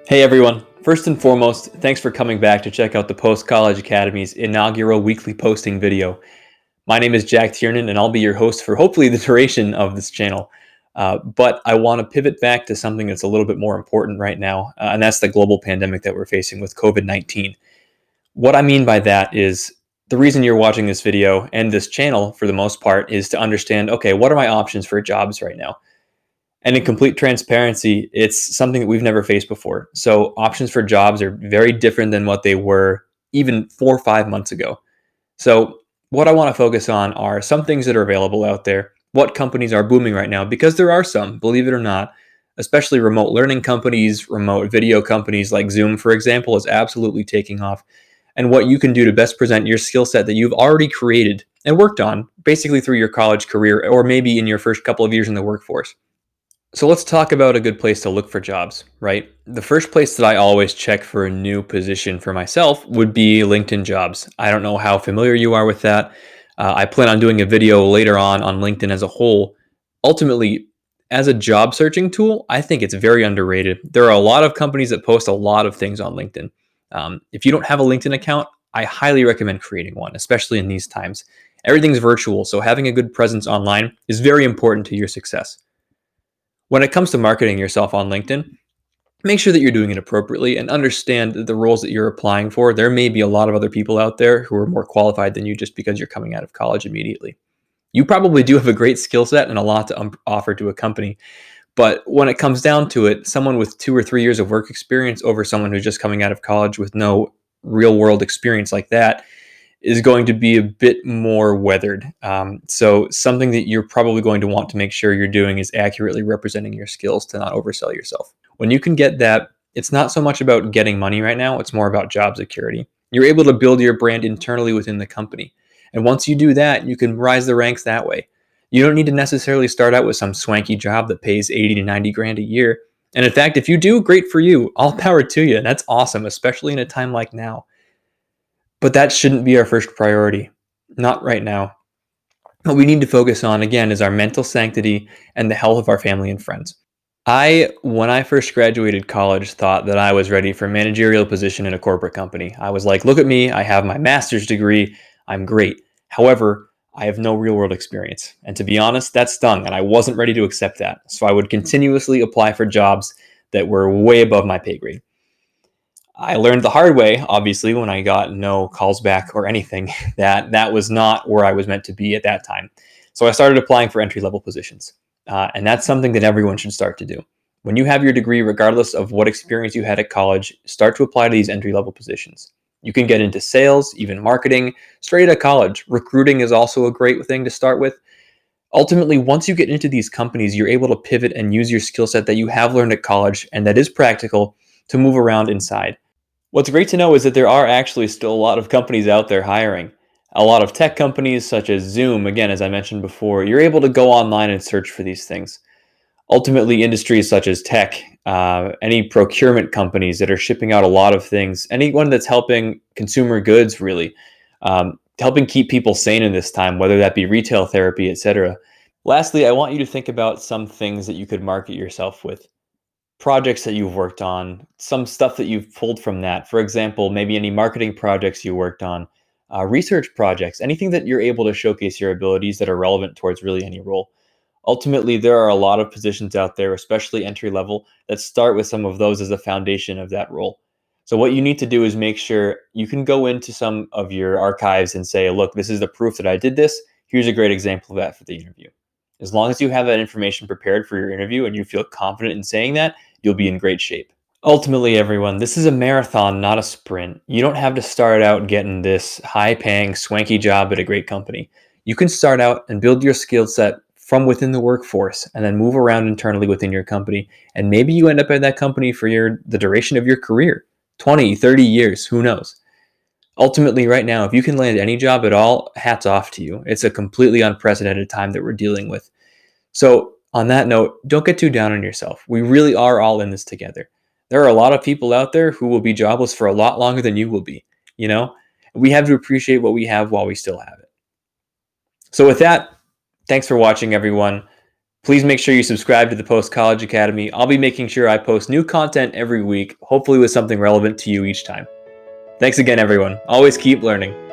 Hey everyone, first and foremost, thanks for coming back to check out the Post College Academy's inaugural weekly posting video. My name is Jack Tiernan and I'll be your host for hopefully the duration of this channel. But I want to pivot back to something that's a little bit more important right now, and that's the global pandemic that we're facing with COVID-19. What I mean by that is the reason you're watching this video and this channel for the most part is to understand, okay, what are my options for jobs right now? And in complete transparency, it's something that we've never faced before. So options for jobs are very different than what they were even 4 or 5 months ago. So what I want to focus on are some things that are available out there, what companies are booming right now, because there are some, believe it or not, especially remote learning companies, remote video companies like Zoom, for example, is absolutely taking off. And what you can do to best present your skill set that you've already created and worked on, basically through your college career or maybe in your first couple of years in the workforce. So let's talk about a good place to look for jobs, right? The first place that I always check for a new position for myself would be LinkedIn jobs. I don't know how familiar you are with that. I plan on doing a video later on LinkedIn as a whole. Ultimately, as a job searching tool, I think it's very underrated. There are a lot of companies that post a lot of things on LinkedIn. If you don't have a LinkedIn account, I highly recommend creating one, especially in these times. Everything's virtual, so having a good presence online is very important to your success. When it comes to marketing yourself on LinkedIn, make sure that you're doing it appropriately and understand that the roles that you're applying for, there may be a lot of other people out there who are more qualified than you just because you're coming out of college immediately. You probably do have a great skill set and a lot to offer to a company, but when it comes down to it, someone with 2 or 3 years of work experience over someone who's just coming out of college with no real world experience like that is going to be a bit more weathered. So something that you're probably going to want to make sure you're doing is accurately representing your skills to not oversell yourself. When you can get that, it's not so much about getting money right now, it's more about job security. You're able to build your brand internally within the company. And once you do that, you can rise the ranks that way. You don't need to necessarily start out with some swanky job that pays 80 to 90 grand a year. And in fact, if you do, great for you. All power to you. That's awesome, especially in a time like now. But that shouldn't be our first priority. Not right now. What we need to focus on, again, is our mental sanctity and the health of our family and friends. When I first graduated college, thought that I was ready for a managerial position in a corporate company. I was like, look at me, I have my master's degree, I'm great. However, I have no real world experience. And to be honest, that stung, and I wasn't ready to accept that. So I would continuously apply for jobs that were way above my pay grade. I learned the hard way, obviously, when I got no calls back or anything, that was not where I was meant to be at that time. So I started applying for entry level positions. And that's something that everyone should start to do. When you have your degree, regardless of what experience you had at college, start to apply to these entry level positions. You can get into sales, even marketing, straight out of college. Recruiting is also a great thing to start with. Ultimately, once you get into these companies, you're able to pivot and use your skill set that you have learned at college and that is practical to move around inside. What's great to know is that there are actually still a lot of companies out there hiring. A lot of tech companies such as Zoom, again, as I mentioned before, you're able to go online and search for these things. Ultimately, industries such as tech, any procurement companies that are shipping out a lot of things, anyone that's helping consumer goods really, helping keep people sane in this time, whether that be retail therapy, etc. Lastly, I want you to think about some things that you could market yourself with. Projects that you've worked on, some stuff that you've pulled from that. For example, maybe any marketing projects you worked on, research projects, anything that you're able to showcase your abilities that are relevant towards really any role. Ultimately, there are a lot of positions out there, especially entry level, that start with some of those as a foundation of that role. So what you need to do is make sure you can go into some of your archives and say, look, this is the proof that I did this. Here's a great example of that for the interview. As long as you have that information prepared for your interview and you feel confident in saying that, you'll be in great shape. Ultimately, everyone, this is a marathon, not a sprint. You don't have to start out getting this high paying, swanky job at a great company. You can start out and build your skill set from within the workforce and then move around internally within your company. And maybe you end up at that company for the duration of your career, 20, 30 years, who knows? Ultimately, right now, if you can land any job at all, hats off to you. It's a completely unprecedented time that we're dealing with. So on that note, don't get too down on yourself. We really are all in this together. There are a lot of people out there who will be jobless for a lot longer than you will be. You know, we have to appreciate what we have while we still have it. So with that, thanks for watching, everyone. Please make sure you subscribe to the Post College Academy. I'll be making sure I post new content every week, hopefully with something relevant to you each time. Thanks again, everyone. Always keep learning.